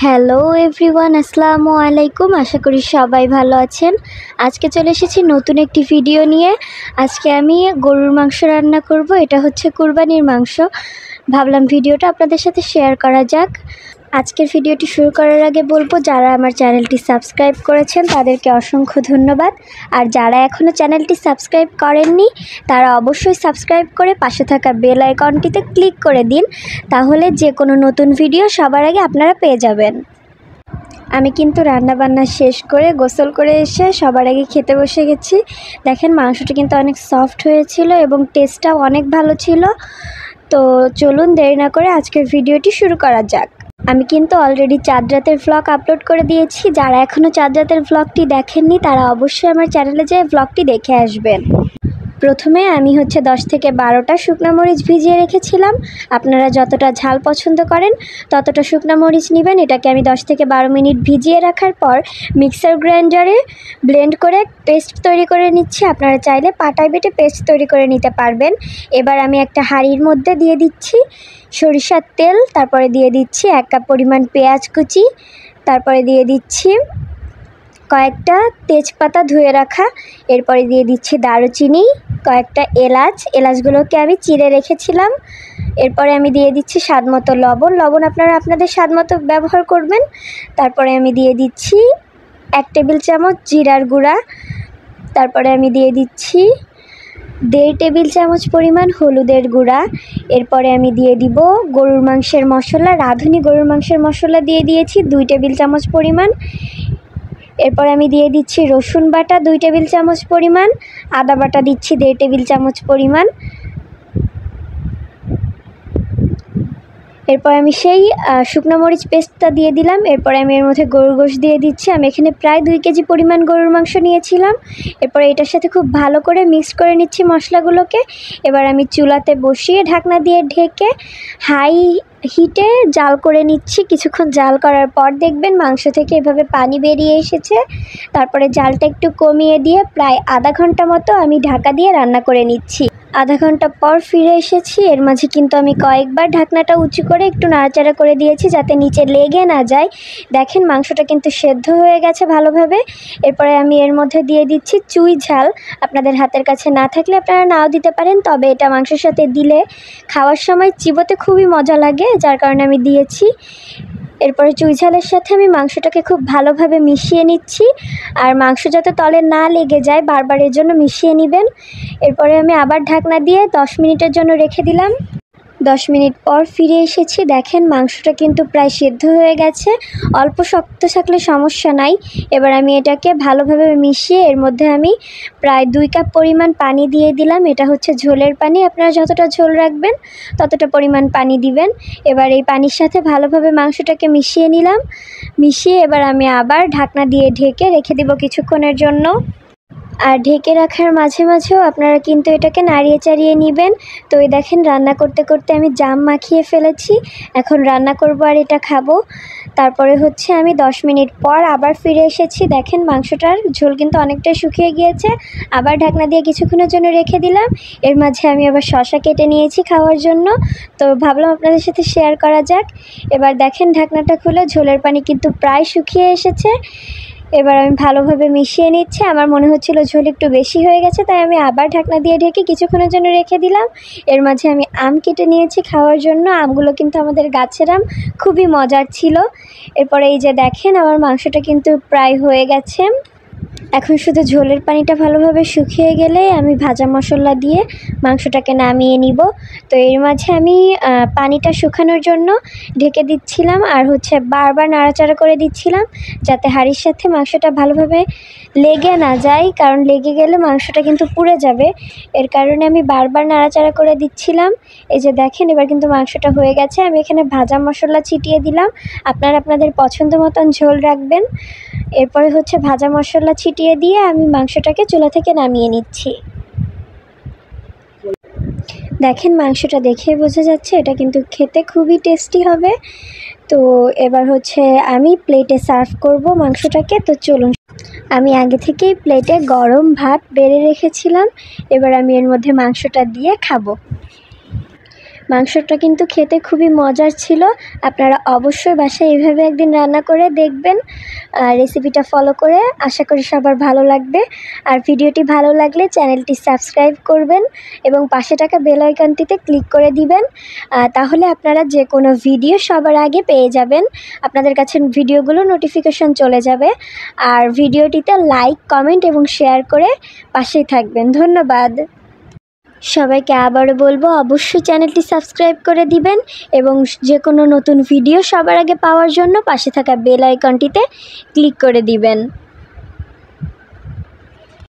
Hello everyone, আসসালামু আলাইকুম। আশা করি সবাই ভালো আছেন। আজকে চলে এসেছি নতুন একটি ভিডিও নিয়ে। আজকে আমি গরুর মাংস রান্না করব। এটা হচ্ছে কুরবানির মাংস। ভাবলাম ভিডিওটা আপনাদের সাথে শেয়ার করা যাক। আজকের ভিডিওটি শুরু করার আগে বলবো, যারা আমার চ্যানেলটি সাবস্ক্রাইব করেছেন তাদেরকে অসংখ্য ধন্যবাদ। আর যারা এখনও চ্যানেলটি সাবস্ক্রাইব করেননি তারা অবশ্যই সাবস্ক্রাইব করে পাশে থাকা বেল আইকনটিতে ক্লিক করে দিন, তাহলে যে কোনো নতুন ভিডিও সবার আগে আপনারা পেয়ে যাবেন। আমি কিন্তু রান্নাবান্না শেষ করে গোসল করে এসে সবার আগে খেতে বসে গেছি। দেখেন মাংসটা কিন্তু অনেক সফট হয়েছিল এবং টেস্টটাও অনেক ভালো ছিল। তো চলুন দেরি না করে আজকের ভিডিওটি শুরু করা যাক। আমি কিন্তু অলরেডি চাঁদ রাতের ভ্লগ আপলোড করে দিয়েছি। যারা এখনও চাঁদ রাতের ভ্লগটি দেখেননি তারা অবশ্যই আমার চ্যানেলে যেয়ে ভ্লগটি দেখে আসবেন। প্রথমে আমি 10 থেকে 12টা শুকনো মরিচ ভিজিয়ে রেখেছিলাম। আপনারা যতটা ঝাল পছন্দ করেন ততটা শুকনো মরিচ নেবেন। এটাকে আমি 10 থেকে 12 মিনিট ভিজিয়ে রাখার পর মিক্সার গ্রাইন্ডারে ব্লেন্ড করে পেস্ট তৈরি করে নিচ্ছি। আপনারা চাইলে পাটায় বেটে পেস্ট তৈরি করে নিতে পারবেন। এবার আমি একটা হাঁড়ির মধ্যে দিয়ে দিচ্ছি সরিষার তেল, তারপরে দিয়ে দিচ্ছি 1 কাপ পরিমাণ পেঁয়াজ কুচি, তারপরে দিয়ে দিচ্ছি কয়েকটা তেজপাতা ধুয়ে রাখা, এরপরে দিয়ে দিচ্ছি দারুচিনি, কয়েকটা এলাচগুলোকে আমি চিড়ে রেখেছিলাম। এরপরে আমি দিয়ে দিচ্ছি স্বাদমতো লবণ আপনারা আপনাদের স্বাদমতো ব্যবহার করবেন। তারপরে আমি দিয়ে দিচ্ছি 1 টেবিল চামচ জিরার গুঁড়া, তারপরে আমি দিয়ে দিচ্ছি 1.5 টেবিল চামচ পরিমাণ হলুদের গুঁড়া। এরপরে আমি দিয়ে দিব গরুর মাংসের মশলা, রাঁধুনি গরুর মাংসের মশলা দিয়ে দিয়েছি 2 টেবিল চামচ পরিমাণ। এরপর আমি দিয়ে দিচ্ছি রসুন বাটা 2 টেবিল চামচ পরিমাণ, আদা বাটা দিচ্ছি 1.5 টেবিল চামচ পরিমাণ। এরপর আমি সেই শুকনো মরিচ পেস্টটা দিয়ে দিলাম। এরপরে আমি এর মধ্যে গরুর গোশত দিয়ে দিচ্ছি। আমি এখানে প্রায় 2 কেজি পরিমাণ গরুর মাংস নিয়েছিলাম। এরপরে এটার সাথে খুব ভালো করে মিক্স করে নিচ্ছি মশলাগুলোকে। এবার আমি চুলাতে বসিয়ে ঢাকনা দিয়ে ঢেকে হাই হিটে জাল করে নিচ্ছি। কিছুক্ষণ জাল করার পর দেখবেন মাংস থেকে এভাবে পানি বেরিয়ে এসেছে। তারপরে জালটা একটু কমিয়ে দিয়ে প্রায় আধা ঘন্টা মতো আমি ঢাকা দিয়ে রান্না করে নিচ্ছি। আধা ঘন্টা পর ফিরে এসেছি। এর মাঝে কিন্তু আমি কয়েকবার ঢাকনাটা উঁচু করে একটু নাড়াচাড়া করে দিয়েছি যাতে নিচে লেগে না যায়। দেখেন মাংসটা কিন্তু সেদ্ধ হয়ে গেছে ভালোভাবে। এরপরে আমি এর মধ্যে দিয়ে দিচ্ছি চুই ঝাল। আপনাদের হাতের কাছে না থাকলে আপনারা নাও দিতে পারেন, তবে এটা মাংসের সাথে দিলে খাওয়ার সময় চিবোতে খুবই মজা লাগে, যার কারণে আমি দিয়েছি। এরপরে চুই ঝালের সাথে আমি মাংসটাকে খুব ভালোভাবে মিশিয়ে নিচ্ছি। আর মাংস যাতে তলে না লেগে যায় বারবার এর জন্য মিশিয়ে নেবেন। এরপরে আমি আবার ঢাকনা দিয়ে 10 মিনিটের জন্য রেখে দিলাম। 10 মিনিট পর ফিরে এসেছি। দেখেন মাংসটা কিন্তু প্রায় সিদ্ধ হয়ে গেছে। অল্প শক্ত থাকলে সমস্যা নাই। এবার আমি এটাকে ভালোভাবে মিশিয়ে এর মধ্যে আমি প্রায় 2 কাপ পরিমাণ পানি দিয়ে দিলাম। এটা হচ্ছে ঝোলের পানি, আপনারা যতটা ঝোল রাখবেন ততটা পরিমাণ পানি দিবেন। এবার এই পানির সাথে ভালোভাবে মাংসটাকে মিশিয়ে নিলাম। মিশিয়ে এবার আমি আবার ঢাকনা দিয়ে ঢেকে রেখে দেব কিছুক্ষণের জন্য। আর ঢেকে রাখার মাঝে মাঝেও আপনারা কিন্তু এটাকে নাড়িয়ে চাড়িয়ে নেবেন। তো এই দেখেন রান্না করতে করতে আমি জাম মাখিয়ে ফেলেছি। এখন রান্না করব আর এটা খাবো। তারপরে আমি 10 মিনিট পর আবার ফিরে এসেছি। দেখেন মাংসটার ঝোল কিন্তু অনেকটাই শুকিয়ে গিয়েছে। আবার ঢাকনা দিয়ে কিছুক্ষণের জন্য রেখে দিলাম। এর মাঝে আমি আবার শসা কেটে নিয়েছি খাওয়ার জন্য। তো ভাবলাম আপনাদের সাথে শেয়ার করা যাক। এবার দেখেন ঢাকনাটা খুলে ঝোলের পানি কিন্তু প্রায় শুকিয়ে এসেছে। এবার আমি ভালোভাবে মিশিয়ে নিচ্ছি। আমার মনে হচ্ছিল ঝোল একটু বেশি হয়ে গেছে, তাই আমি আবার ঢাকনা দিয়ে ঢেকে কিছুক্ষণের জন্য রেখে দিলাম। এর মাঝে আমি আম কেটে নিয়েছি খাওয়ার জন্য। আমগুলো কিন্তু আমাদের গাছের আম, খুবই মজার ছিল। এরপরে এই যে দেখেন আমার মাংসটা কিন্তু প্রায় হয়ে গেছে। এখন শুধু ঝোলের পানিটা ভালোভাবে শুকিয়ে গেলে আমি ভাজা মশলা দিয়ে মাংসটাকে নামিয়ে নিব। তো এর মাঝে আমি পানিটা শুকানোর জন্য ঢেকে দিচ্ছিলাম আর বারবার নাড়াচাড়া করে দিচ্ছিলাম যাতে হাঁড়ির সাথে মাংসটা ভালোভাবে লেগে না যায়, কারণ লেগে গেলে মাংসটা কিন্তু পুড়ে যাবে। এর কারণে আমি বারবার নাড়াচাড়া করে দিচ্ছিলাম। এই যে দেখেন এবার কিন্তু মাংসটা হয়ে গেছে। আমি এখানে ভাজা মশলা ছিটিয়ে দিলাম। আপনারা আপনাদের পছন্দ মতন ঝোল রাখবেন। এরপরে ভাজা মশলা ছিটিয়ে দিয়ে আমি মাংসটাকে চুলা থেকে নামিয়ে নিচ্ছি। দেখেন মাংসটা দেখেই বোঝা যাচ্ছে এটা কিন্তু খেতে খুবই টেস্টি হবে। তো এবার আমি প্লেটে সার্ভ করব মাংসটাকে। তো চলুন, আমি আগে থেকেই প্লেটে গরম ভাত বেড়ে রেখেছিলাম। এবার আমি এর মধ্যে মাংসটা দিয়ে খাবো। মাংসটা কিন্তু খেতে খুবই মজার ছিল। আপনারা অবশ্যই বাসায় এইভাবে একদিন রান্না করে দেখবেন। রেসিপিটা ফলো করে আশা করি সবার ভালো লাগবে। আর ভিডিওটি ভালো লাগলে চ্যানেলটি সাবস্ক্রাইব করবেন এবং পাশে থাকা বেল আইকনটিতে ক্লিক করে দিবেন। তাহলে আপনারা যে কোনো ভিডিও সবার আগে পেয়ে যাবেন, আপনাদের কাছে ভিডিওগুলো নোটিফিকেশন চলে যাবে। আর ভিডিওটিতে লাইক, কমেন্ট এবং শেয়ার করে পাশেই থাকবেন। ধন্যবাদ সবাইকে। আবারও বলবো অবশ্যই চ্যানেলটি সাবস্ক্রাইব করে দিবেন এবং যে কোনো নতুন ভিডিও সবার আগে পাওয়ার জন্য পাশে থাকা বেল আইকনটিতে ক্লিক করে দিবেন।